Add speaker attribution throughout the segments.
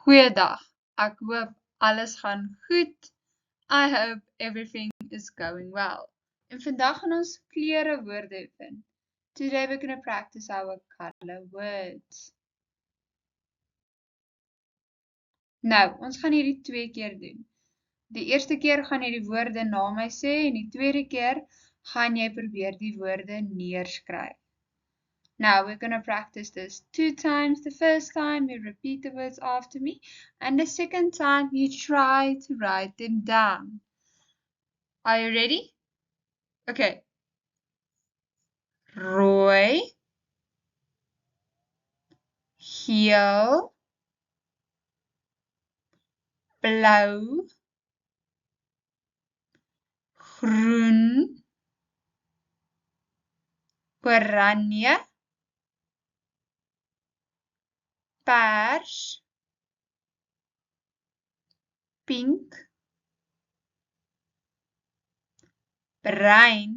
Speaker 1: Goeiedag, ek hoop alles gaan goed. I hope everything is going well. En vandag gaan ons kleure woorde oefen. Today we're going to practice our color words. Nou, ons gaan hierdie 2 keer doen. Die eerste keer gaan jy die woorde na my sê en die tweede keer gaan jy probeer die woorde neerskryf. Now we're going to practice this 2 times. The first time you repeat the words after me, and the second time you try to write them down. Are you ready? Okay. Rooi, geel, blauw, groen, oranje, pers, pink, bruin,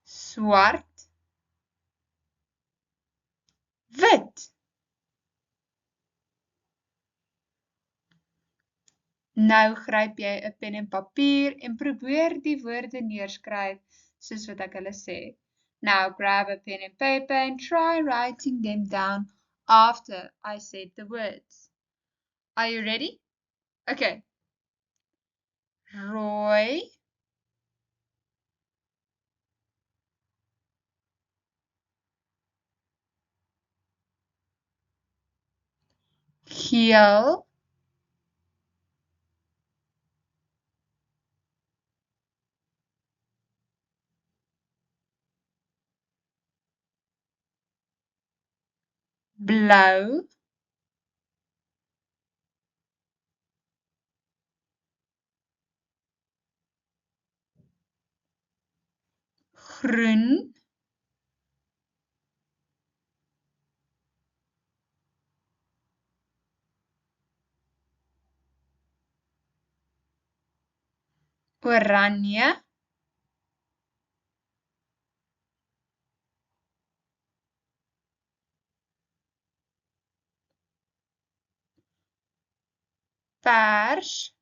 Speaker 1: swart, wit. Nou gryp jy 'n pen en papier en probeer die woorde neerskryf soos wat ek hulle sê. Now grab a pen and paper and try writing them down after I said the words. Are you ready? Okay. Rooi, geel, blauw, groen, oranje, pers,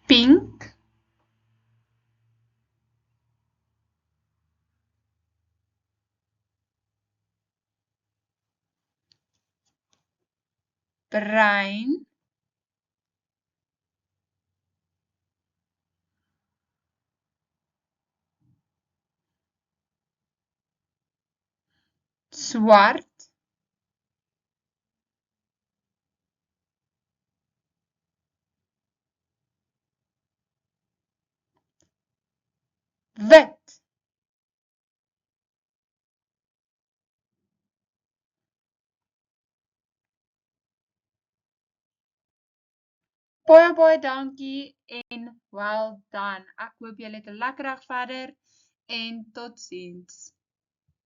Speaker 1: pink, bruin, swart, wit. Baie dankie en well done. Ek hoop julle het 'n lekker dag verder en totsiens.